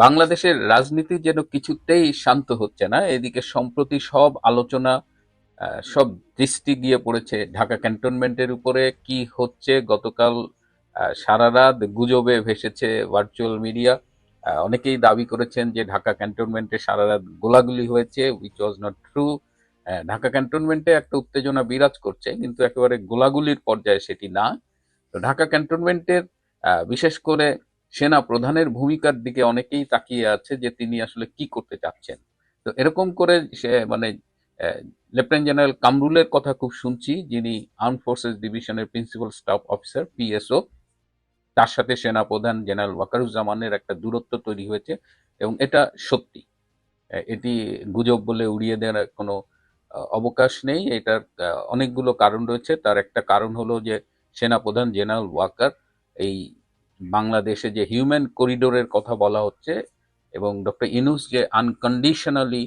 বাংলাদেশের রাজনীতি যেন কিছুতেই শান্ত হচ্ছে না। এদিকে সম্প্রতি সব আলোচনা, সব দৃষ্টি গিয়ে পড়েছে ঢাকা ক্যান্টনমেন্টের উপরে। কি হচ্ছে গতকাল সারা রাত গুজবে ভেসেছে ভার্চুয়াল মিডিয়া। অনেকেই দাবি করেছেন যে ঢাকা ক্যান্টনমেন্টে সারা রাত গোলাগুলি হয়েছে, which was not true. Dhaka ক্যান্টনমেন্টে একটা উত্তেজনা বিরাজ করছে, কিন্তু একেবারে গোলাগুলির পর্যায়ে সেটি না। তো ঢাকা ক্যান্টনমেন্টের বিশেষ করে সেনা প্রধানের ভূমিকার দিকে অনেকেই তাকিয়ে আছে যে তিনি আসলে কি করতে চাচ্ছেন। তো এরকম করে সে মানে লেফটেন্যান্ট জেনারেল কামরুলের কথা খুব শুনছি, যিনি আর্ম ফোর্সেস ডিভিশনের প্রিন্সিপাল স্টাফ অফিসার পিএসও। তার সাথে সেনা প্রধান জেনারেল ওয়াকারুজ্জামানের একটা দূরত্ব তৈরি হয়েছে, এবং এটা সত্যি। এটি গুজব বলে উড়িয়ে দেওয়ার কোনো অবকাশ নেই। এটার অনেকগুলো কারণ রয়েছে। তার একটা কারণ হলো যে সেনাপ্রধান জেনারেল ওয়াকার এই বাংলাদেশে যে হিউম্যান করিডোরের কথা বলা হচ্ছে, এবং ডক্টর ইনুস যে আনকন্ডিশনালি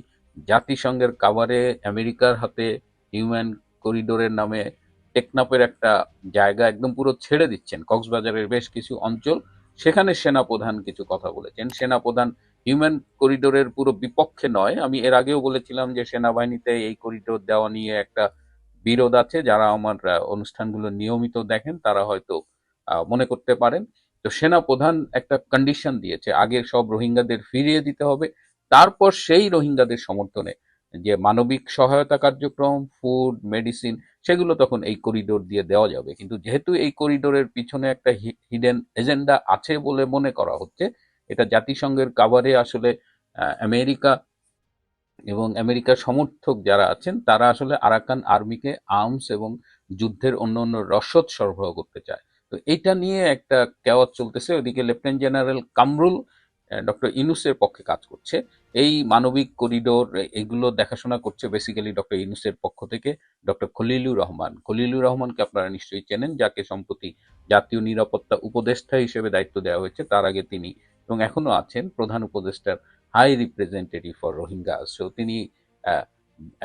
জাতিসংঘের কাভারে আমেরিকার হাতে হিউম্যান করিডোরের নামে টেকনাফের একটা জায়গা একদম পুরো ছেড়ে দিচ্ছেন, কক্সবাজারের বেশ কিছু অঞ্চল, সেখানে সেনাপ্রধান কিছু কথা বলেছেন। সেনাপ্রধান হিউম্যান করিডোরের পুরো বিপক্ষে নয়। আমি এর আগেও বলেছিলাম যে সেনাবাহিনীতে এই করিডোর দেওয়া নিয়ে একটা বিরোধ আছে। যারা আমার অনুষ্ঠানগুলো নিয়মিত দেখেন তারা হয়তো মনে করতে পারেন। তো সেনাপ্রধান একটা কন্ডিশন দিয়েছে, আগে সব রোহিঙ্গাদের ফিরিয়ে দিতে হবে, তারপর সেই রোহিঙ্গাদের সমর্থনে যে মানবিক সহায়তা কার্যক্রম, ফুড, মেডিসিন, সেগুলো তখন এই করিডোর দিয়ে দেওয়া যাবে। কিন্তু যেহেতু এই করিডোরের পিছনে একটা হিডেন এজেন্ডা আছে বলে মনে করা হচ্ছে, এটা জাতিসংঘের কাভারে আসলে আমেরিকা এবং আমেরিকার সমর্থক যারা আছেন তারা আসলে আরাকান আর্মিকে আর্মস এবং যুদ্ধের অন্য অন্য রসদ সরবরাহ করতে চায়। তো এইটা নিয়ে একটা কেওয়াজ চলতেছে। ওইদিকে লেফটেন্যান্ট জেনারেল কামরুল ডক্টর ইনুসের পক্ষে কাজ করছে। এই মানবিক করিডোর এগুলো দেখাশোনা করছে বেসিক্যালি ডক্টর ইনুসের পক্ষ থেকে ডক্টর খলিলুর রহমান। খলিলুর রহমানকে আপনারা নিশ্চয়ই চেনেন, যাকে সম্প্রতি জাতীয় নিরাপত্তা উপদেষ্টা হিসেবে দায়িত্ব দেওয়া হয়েছে। তার আগে তিনি এবং এখনো আছেন প্রধান উপদেষ্টার high representative for Rohingya. So তিনি আহ,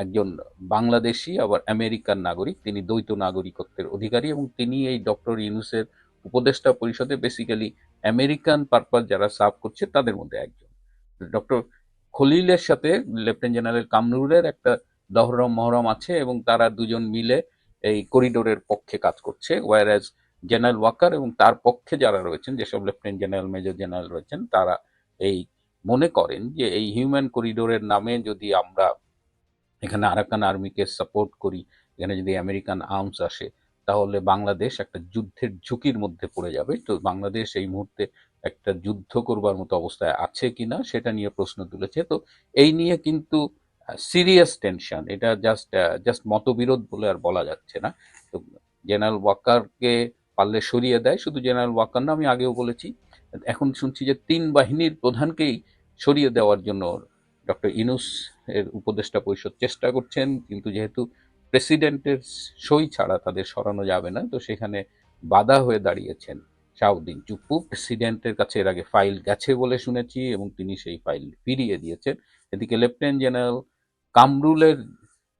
একজন বাংলাদেশি আবার আমেরিকান নাগরিক। তিনি দ্বৈত নাগরিকত্বের অধিকারী, এবং তিনি এই ডক্টর ইউনুসের উপদেষ্টা পরিষদে বেসিক্যালি আমেরিকান পারপাস যারা সার্ভ করছে তাদের মধ্যে একজন। ডক্টর খলিলের সাথে লেফটেন্যান্ট জেনারেল কামরুলের একটা দহরম মহরম আছে, এবং তারা দুজন মিলে এই করিডোরের পক্ষে কাজ করছে। ওয়ারাজ জেনারেল ওয়াকার এবং তার পক্ষে যারা রয়েছেন, যেসব লেফটেন্যান্ট জেনারেল, মেজর জেনারেল রয়েছেন, তারা এই মনে করেন যে এই হিউম্যান করিডোরের নামে যদি আমরা এখানে আরাকান আর্মিকে সাপোর্ট করি, এখানে যদি আমেরিকান আর্মস আসে, তাহলে বাংলাদেশ একটা যুদ্ধের ঝুঁকির মধ্যে পড়ে যাবে। তো বাংলাদেশ এই মুহূর্তে একটা যুদ্ধ করবার মতো অবস্থায় আছে কিনা সেটা নিয়ে প্রশ্ন তুলেছে। তো এই নিয়ে কিন্তু সিরিয়াস টেনশন। এটা জাস্ট জাস্ট মতবিরোধ বলে আর বলা যাচ্ছে না। তো জেনারেল ওয়াকারকে পারলে সরিয়ে দেয়। শুধু জেনারেল ওয়াকার না, আমি আগেও বলেছি, এখন শুনছি যে ৩ বাহিনীর প্রধানকেই সরিয়ে দেওয়ার জন্য ডক্টর ইনুস এর উপদেষ্টা পরিষদ চেষ্টা করছেন। কিন্তু যেহেতু প্রেসিডেন্টের সই ছাড়া তাদের সরানো যাবে না, তো সেখানে বাধা হয়ে দাঁড়িয়েছেন শাহউদ্দিন চুপ্পু। প্রেসিডেন্টের কাছে এর আগে ফাইল গেছে বলে শুনেছি, এবং তিনি সেই ফাইল ফিরিয়ে দিয়েছেন। এদিকে লেফটেন্যান্ট জেনারেল কামরুলের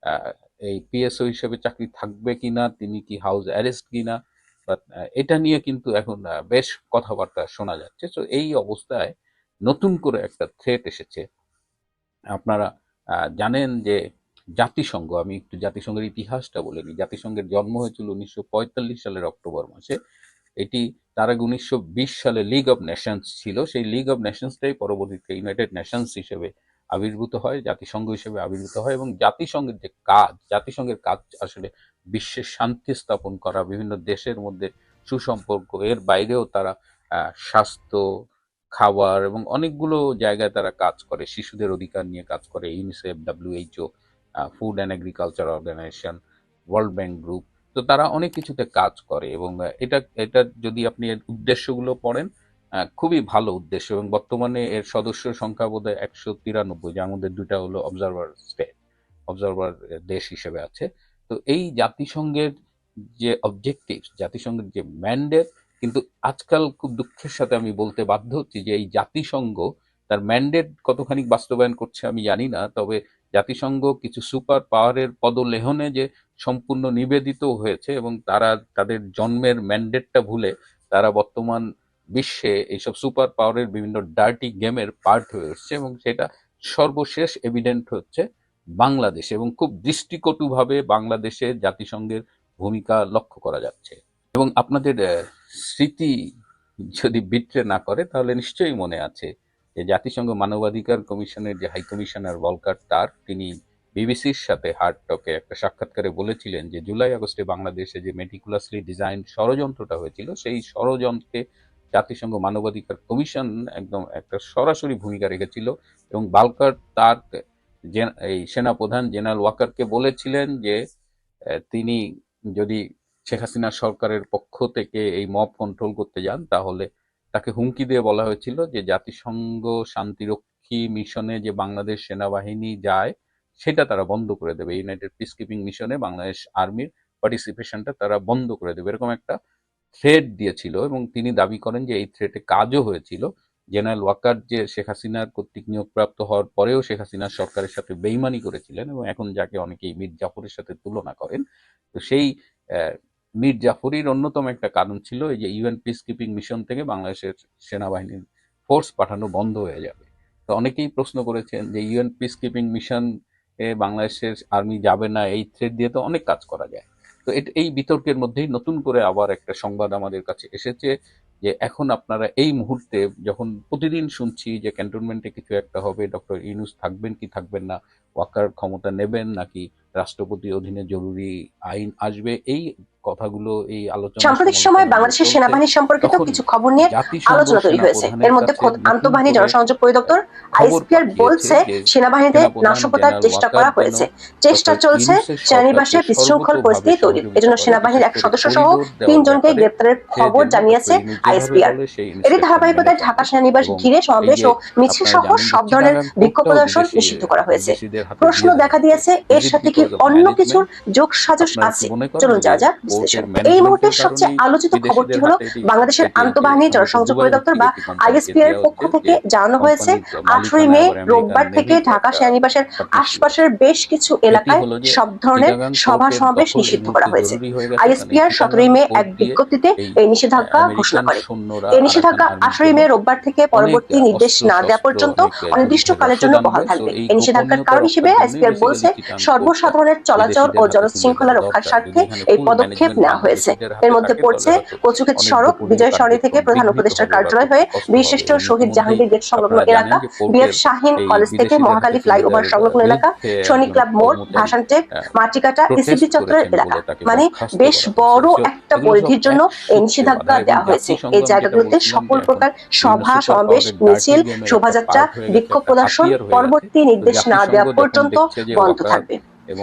আহ, এই পিএসও হিসেবে চাকরি থাকবে কিনা, তিনি কি হাউস অ্যারেস্ট কিনা, বাট এটা নিয়ে কিন্তু এখন বেশ কথাবার্তা শোনা যাচ্ছে। তো এই অবস্থায় নতুন করে একটা থ্রেট এসেছে। আপনারা জানেন যে জাতিসংঘ, আমি একটু জাতিসংঘের ইতিহাসটা বলে নিই। জাতিসংঘের জন্ম হয়েছিল 1945 সালের অক্টোবর মাসে। এটি তার আগে 1920 সালে লিগ অব নেশনস ছিল। সেই লিগ অব নেশনসটাই পরবর্তীতে ইউনাইটেড নেশনস হিসেবে আবির্ভূত হয়, জাতিসংঘ হিসেবে আবির্ভূত হয়। এবং জাতিসংঘের যে কাজ, জাতিসংঘের কাজ আসলে বিশ্বের শান্তি স্থাপন করা, বিভিন্ন দেশের মধ্যে সুসম্পর্ক, এর বাইরেও তারা স্বাস্থ্য, খাবার এবং অনেকগুলো জায়গায় তারা কাজ করে। শিশুদের অধিকার নিয়ে কাজ করে UNICEF, WHO, Food and Agriculture Organization, World Bank Group. তো তারা অনেক কিছুতে কাজ করে, এবং এটা যদি আপনি এর উদ্দেশ্যগুলো পড়েন, খুবই ভালো উদ্দেশ্য। এবং বর্তমানে এর সদস্য সংখ্যা বোধহয় 193, যার মধ্যে 2টা হলো অবজারভার স্টেট, অবজারভার দেশ হিসেবে আছে। তো এই জাতিসংঘের যে অবজেক্টিভ, জাতিসংঘের যে ম্যান্ডেট, কিন্তু আজকাল খুব দুঃখের সাথে আমি বলতে বাধ্য হচ্ছি যে এই জাতিসংঘ তার ম্যান্ডেট কতখানি বাস্তবায়ন করছে আমি জানি না। তবে জাতিসংঘ কিছু সুপার পাওয়ারের পদলেহনে যে সম্পূর্ণ নিবেদিত হয়েছে, এবং তারা তাদের জন্মের ম্যান্ডেটটা ভুলে তারা বর্তমান বিশ্বে এইসব সুপার পাওয়ারের বিভিন্ন ডার্টি গেমের পার্ট হয়ে উঠছে, এবং সেটা সর্বশেষ এভিডেন্ট হচ্ছে বাংলাদেশে, এবং খুব দৃষ্টিকটুভাবে বাংলাদেশে জাতিসংঘের ভূমিকা লক্ষ্য করা যাচ্ছে। এবং আপনাদের স্মৃতি যদি বিট্রে না করে তাহলে নিশ্চয়ই মনে আছে যে জাতিসংঘ মানবাধিকার কমিশনের যে হাই কমিশনার ভলকার টার্ক, তিনি বিবিসির সাথে হার্ড টকে একটা সাক্ষাৎকারে বলেছিলেন যে জুলাই আগস্টে বাংলাদেশে যে মেটিকুলাসলি ডিজাইন ষড়যন্ত্রটা হয়েছিল, সেই ষড়যন্ত্রে জাতিসংঘ মানবাধিকার কমিশন একদম একটা সরাসরি ভূমিকা রেখেছিল। এবং ভলকার টার্ক এই সেনাপ্রধান জেনারেল ওয়াকারকে বলেছিলেন যে তিনি যদি শেখ হাসিনা সরকারের পক্ষ থেকে এই মব কন্ট্রোল করতে যান, তাহলে তাকে হুমকি দিয়ে বলা হয়েছিল যে জাতিসংঘ শান্তিরক্ষী মিশনে যে বাংলাদেশ সেনাবাহিনী যায় সেটা তারা বন্ধ করে দেবে, ইউনাইটেড পিস কিপিং মিশনে বাংলাদেশ আর্মির পার্টিসিপেশনটা তারা বন্ধ করে দেবে, এরকম একটা থ্রেট দিয়েছিল। এবং তিনি দাবি করেন যে এই থ্রেটে কাজও হয়েছিল। জেনারেল ওয়াকার যে শেখ হাসিনার কর্তৃক নিয়োগপ্রাপ্ত হওয়ার পরেও শেখ হাসিনার সরকারের সাথে বেইমানি করেছিলেন, এবং এখন যাকে অনেকেই মীর জাফরের সাথে তুলনা করেন, তো সেই মীর জাফরির অন্যতম একটা কারণ ছিল এই যে ইউএন পিস কিপিং মিশন থেকে বাংলাদেশের সেনাবাহিনীর ফোর্স পাঠানো বন্ধ হয়ে যাবে। তো অনেকেই প্রশ্ন করেছেন যে ইউএন পিস কিপিং মিশন বাংলাদেশের আর্মি যাবে না, এই থ্রেট দিয়ে তো অনেক কাজ করা যায়। তো এই বিতর্কের মধ্যেই নতুন করে আবার একটা সংবাদ আমাদের কাছে এসেছে যে এখন আপনারা এই মুহূর্তে যখন প্রতিদিন শুনছি যে ক্যান্টনমেন্টে কিছু একটা হবে, ডক্টর ইউনূস থাকবেন কি থাকবেন না, ওয়াকার ক্ষমতা নেবেন নাকি রাষ্ট্রপতি অধীনে জরুরি আইন আসবে, এই কথাগুলো এই আলোচনা সাম্প্রতিক সময়ে বাংলাদেশের সেনাবাহিনী সম্পর্কিত কিছু খবর নিয়ে আলোচনা তৈরি হয়েছে। এর মধ্যে খোদ আন্তঃবাহিনী জনসংযোগ পরিদপ্তর আইএসপিআর বলছে সেনাবাহিনীতে নাশকতার চেষ্টা করা হয়েছে, চেষ্টা চলছে সেনানিবাসে বিশৃঙ্খল পরিস্থিতি তৈরির। এজন্য সেনাবাহিনীর এক সদস্য সহ ৩ জনকে গ্রেপ্তারের খবর জানিয়েছে আইএসপিআর। এরই ধারাবাহিকতায় ঢাকা সেনানিবাস ঘিরে সমাবেশ ও মিছিল সহ সব ধরনের বিক্ষোভ প্রদর্শন নিষিদ্ধ করা হয়েছে। প্রশ্ন দেখা দিয়েছে এর সাথে কি অন্য কিছুর যোগসাজশ আছে? চলুন যাওয়া যাক বিশ্লেষণ। এই মুহূর্তের সবচেয়ে আলোচিত খবরটি হলো বাংলাদেশের আন্তঃবাহিনী জনসংযোগ পরিদপ্তর বা আইএসপিআর এর পক্ষ থেকে জানানো হয়েছে 18 মে রোববার থেকে ঢাকা সেনানিবাসের আশপাশের বেশ কিছু এলাকায় সব ধরনের সভা সমাবেশ নিষিদ্ধ করা হয়েছে। আইএসপিআর 17 মে এক বিজ্ঞপ্তিতে এই নিষেধাজ্ঞা ঘোষণা করে। এই নিষেধাজ্ঞা 18 মে রোববার থেকে পরবর্তী নির্দেশ না দেওয়া পর্যন্ত অনির্দিষ্টকালের জন্য বহাল থাকবে। এই নিষেধাজ্ঞার কারণ হিসেবে আইএসপিআর বলছে সর্বসাধারণের চলাচল ও জনশৃঙ্খলা রক্ষার স্বার্থে এই পদক্ষেপ নেওয়া হয়েছে। এর মধ্যে পড়ছে কচুক্ষেত সড়ক, বিজয় সরণি থেকে প্রধান উপদেষ্টার কার্যালয় হয়ে বীরশ্রেষ্ঠ শহীদ জাহাঙ্গীর গেট সংলগ্ন এলাকা, বিএফ শাহীন কলেজ থেকে মহাখালী ফ্লাইওভার সংলগ্ন এলাকা, সৈনিক ক্লাব মোড়, ভাসানটেক, মাটিকাটা, ইসিবি চত্বরের এলাকা। মানে বেশ বড় একটা পরিধির জন্য এই নিষেধাজ্ঞা দেওয়া হয়েছে। এই জায়গাগুলোতে সকল প্রকার সভা সমাবেশ, মিছিল, শোভাযাত্রা, বিক্ষোভ প্রদর্শন পরবর্তী নির্দেশ না দেওয়া পর্যন্ত বন্ধ থাকবে।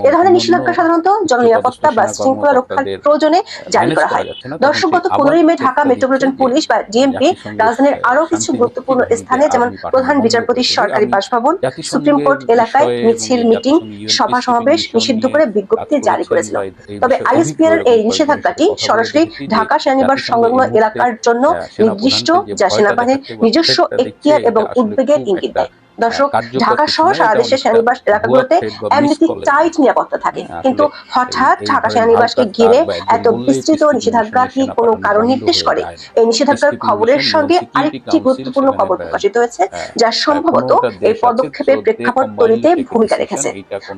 এ ধরনের নিষেধাজ্ঞা সাধারণত জননিরাপত্তা বা শৃঙ্খলা রক্ষার প্রয়োজনে জারি করা হয়। দর্শক, গত 15 মে ঢাকা মেট্রোপলিটন পুলিশ বা ডিএমপি রাজধানীর আরো কিছু গুরুত্বপূর্ণ স্থানে যেমন প্রধান বিচারপতির সরকারি বাসভবন, সুপ্রিম কোর্ট এলাকায় মিছিল, মিটিং, সভা সমাবেশ নিষিদ্ধ করে বিজ্ঞপ্তি জারি করেছিল। তবে আইএসপিআর এই নিষেধাজ্ঞাটি সরাসরি ঢাকা সেনানিবাস সংলগ্ন এলাকার জন্য নির্দিষ্ট, যা সেনাবাহিনীর নিজস্ব এখতিয়ার এবং উদ্বেগের ইঙ্গিত দেয়। দর্শক, ঢাকা সহ সারা দেশের সেনানিবাস এলাকাগুলোতে এমনিতে টাইট নিরাপত্তা থাকে, কিন্তু হঠাৎ ঢাকা সেনানিবাসকে ঘিরে এত বিস্তৃত নিষেধাজ্ঞা কি কোনো কারণ নির্দেশ করে? এই নিষেধাজ্ঞার খবরের সঙ্গে আরেকটি গুরুত্বপূর্ণ খবর প্রকাশিত হয়েছে, যা সম্ভবত এই পদক্ষেপের প্রেক্ষাপট তৈরিতে ভূমিকা রেখেছে।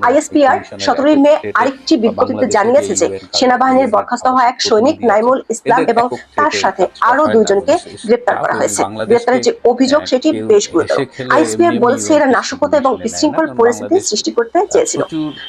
আইএসপিআর 17 মে আরেকটি বিজ্ঞপ্তিতে জানিয়েছে যে সেনাবাহিনীর বরখাস্ত হওয়া এক সৈনিক নাইমুল ইসলাম এবং তার সাথে আরো 2 জনকে গ্রেপ্তার করা হয়েছে। গ্রেপ্তারের যে অভিযোগ সেটি বেশ গুরুতর। আইএসপিআর বলছে এরা নাশকতা এবং বিশৃঙ্খল পরিস্থিতি সৃষ্টি করতে চেয়েছিল।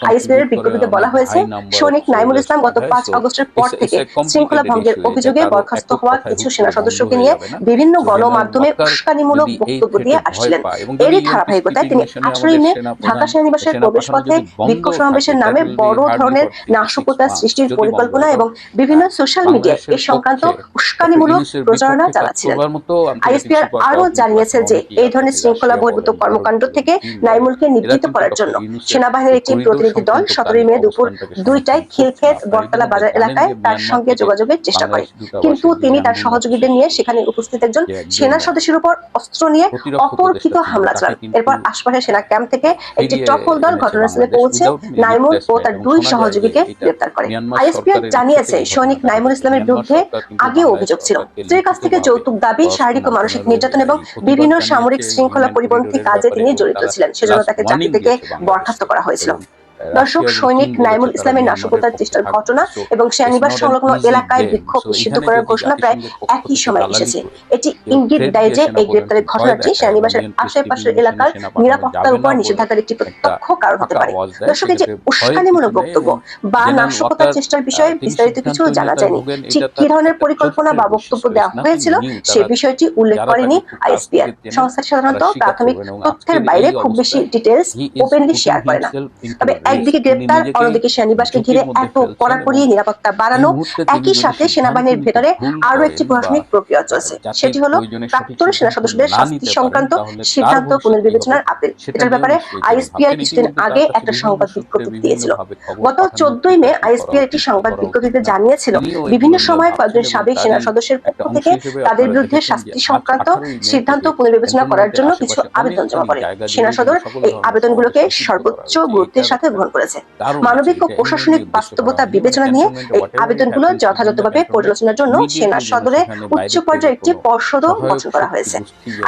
আইএসপিআর এর বিজ্ঞপ্তিতে বলা হয়েছে সৈনিক নাইমুল ইসলাম গত 5 আগস্টের পর থেকে শৃঙ্খলা ভঙ্গের অভিযোগে বরখাস্ত হওয়া কিছু সেনা সদস্যকে নিয়ে বিভিন্ন গণমাধ্যমে উস্কানিমূলক বক্তব্য দিয়ে আসছিলেন। এরই ধারাবাহিকতায় তিনি 18 মে ঢাকা সেনানিবাসের প্রবেশপথে বিক্ষোভ সমাবেশের নামে বড় ধরনের নাশকতা সৃষ্টির পরিকল্পনা এবং বিভিন্ন সোশ্যাল মিডিয়ায় এই সংক্রান্ত উস্কানিমূলক প্রচারণা চালাচ্ছিলেন। আইএসপিআর আরো জানিয়েছে যে এই ধরনের শৃঙ্খলা বহির্ভূত কর্মকাণ্ড থেকে নাইমুলকে নিবৃত্ত করার জন্য সেনাবাহিনীর একটি প্রতিনিধি দল 17 মে দুপুর 2টায় খিলক্ষেত বটতলা বাজার এলাকায় তার সঙ্গে যোগাযোগের চেষ্টা করে, কিন্তু তিনি তার সহযোগীদের নিয়ে সেখানে উপস্থিত একজন সেনা সদস্যের উপর অস্ত্র নিয়ে অতর্কিত হামলা চালান। এরপর আশপাশের সেনা ক্যাম্প থেকে একটি টহল দল ঘটনাস্থলে পৌঁছে নাইমুল ও তার 2 সহযোগীকে গ্রেপ্তার করে। আইএসপিআর জানিয়েছে সৈনিক নাইমুল ইসলামের বিরুদ্ধে আগেও অভিযোগ ছিল। স্ত্রীর কাছ থেকে যৌতুক দাবি, শারীরিক ও মানসিক নির্যাতন এবং বিভিন্ন সামরিক শৃঙ্খলা পরিপন্থী কাজে তিনি জড়িত ছিলেন, সেজন্য তাকে চাকরি থেকে বরখাস্ত করা হয়েছিল। দর্শক, সৈনিক নাইমুল ইসলামের নাশকতার চেষ্টার ঘটনা এবং সেনানিবাস সংলগ্ন এলাকায় বিক্ষোভ নিষিদ্ধ করার ঘোষণা প্রায় একই সময় এসেছে। এটি ইঙ্গিত দেয় যে এই গ্রেপ্তারের ঘটনাটি সেনানিবাসের আশেপাশের এলাকার নিরাপত্তার উপর নিষেধাজ্ঞার একটি প্রত্যক্ষ কারণ হতে পারে। দর্শক, এই যে উস্কানিমূলক বক্তব্য বা নাশকতার চেষ্টার বিষয়ে বিস্তারিত কিছু জানা যায়নি। ঠিক কি ধরনের পরিকল্পনা বা বক্তব্য দেওয়া হয়েছিল সে বিষয়টি উল্লেখ করেনি আইএসপিআর। সংস্থাটি সাধারণত প্রাথমিক তথ্যের বাইরে খুব বেশি ডিটেইলস ওপেনলি শেয়ার করে না। তবে একদিকে গ্রেপ্তার, অন্যদিকে সেনানিবাসকে ঘিরে এত কড়াকড়ি নিরাপত্তা বাড়ানো, একই সাথে সেনাবাহিনীর ভেতরে আরো একটি প্রশাসনিক প্রক্রিয়া চলছে, সেটি হলো প্রাক্তন সেনা সদস্যদের শাস্তি সংক্রান্ত সিদ্ধান্ত পুনর্বিবেচনার আপিল। এটার ব্যাপারে আইএসপিআর কিছুদিন আগে একটা সংবাদ বিজ্ঞপ্তি দিয়েছিল। গত 14 মে আইএসপিআর একটি সংবাদ বিজ্ঞপ্তিতে জানিয়েছিল বিভিন্ন সময় কয়েকজন সাবেক সেনা সদস্যের পক্ষ থেকে তাদের বিরুদ্ধে শাস্তি সংক্রান্ত সিদ্ধান্ত পুনর্বিবেচনা করার জন্য কিছু আবেদন জমা করে। সেনা সদর এই আবেদনগুলোকে সর্বোচ্চ গুরুত্বের সাথে গ্রহণ করেছে। মানবিক ও প্রশাসনিক বাস্তবতা বিবেচনা নিয়ে এই আবেদনগুলো যথাযথভাবে পর্যালোচনার জন্য সেনা সদরে উচ্চ পর্যায়ের একটি পর্ষদও গঠন করা হয়েছে।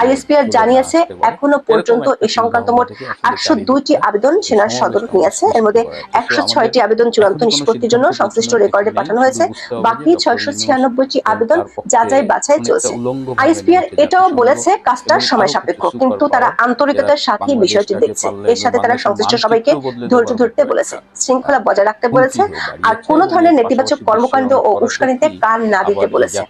আইএসপিআর জানিয়েছে এখনো পর্যন্ত এ সংক্রান্ত মোট 802টি আবেদন সেনা সদর নিয়েছে। এর মধ্যে 106টি আবেদন চূড়ান্ত নিষ্পত্তির জন্য সংশ্লিষ্ট রেকর্ডে পাঠানো হয়েছে। বাকি 696টি আবেদন যাচাই বাছাই চলছে। আইএসপিআর এটাও বলেছে কাজটা সময় সাপেক্ষ, কিন্তু তারা আন্তরিকতার সাথে বিষয়টি দেখছে। এর সাথে তারা সংশ্লিষ্ট সবাইকে ধৈর্য ধরতে বলেছে, শৃঙ্খলা বজায় রাখতে বলেছে, আর কোন ধরনের নেতিবাচক কর্মকাণ্ড ও উস্কানিতে কান না দিতে বলেছে।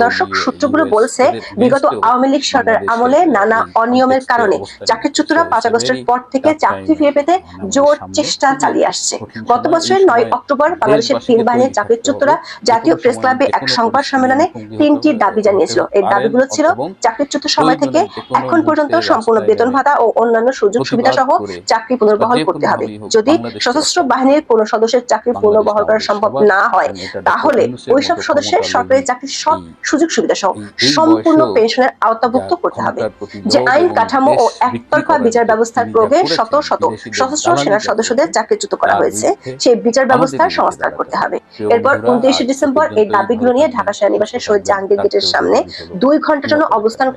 দর্শক, সূত্রগুলো বলছে বিগত আওয়ামী লীগ সরকারের আমলে নানা অনিয়মের কারণে চাকরিচ্যুতরা 5 আগস্টের পর থেকে চাকরি ফিরে পেতে জোর চেষ্টা চালিয়ে আসছে। গত বছরের 9 অক্টোবর বাংলাদেশের 3 বাহিনীর চাকরিচ্যুতরা জাতীয় প্রেস ক্লাবে এক সংবাদ সম্মেলনে 3টি দাবি জানিয়েছিল। এই দাবিগুলো ছিল চাকরিচ্যুত সময় থেকে এখন পর্যন্ত সম্পূর্ণ বেতন ভাতা ও অন্যান্য সুযোগ সুবিধা সহ চাকরি পুনর্বহাল করতে হবে। যদি সশস্ত্র বাহিনীর কোন সদস্যের চাকরি পুনর্বহাল করা সম্ভব না হয়, তাহলে ওইসব সদস্যের সরকারি চাকরির সব সুযোগ সুবিধা সহ সম্পূর্ণ পেনশনের আওতাভুক্ত করতে হবে। যে আইন কাঠামো ও একতরফা বিচার ব্যবস্থার প্রয়োগে শত শত সশস্ত্র সেনা সদস্যদের চাকরিচ্যুত করা হয়েছে, সেই বিচার ব্যবস্থার সংস্কার করতে হবে। এরপর 29 ডিসেম্বর এই দাবিগুলো নিয়ে ঢাকা সেনানিবাসের শহীদ জাহাঙ্গীর গেটের সামনে 2 ঘন্টার জন্য অবস্থান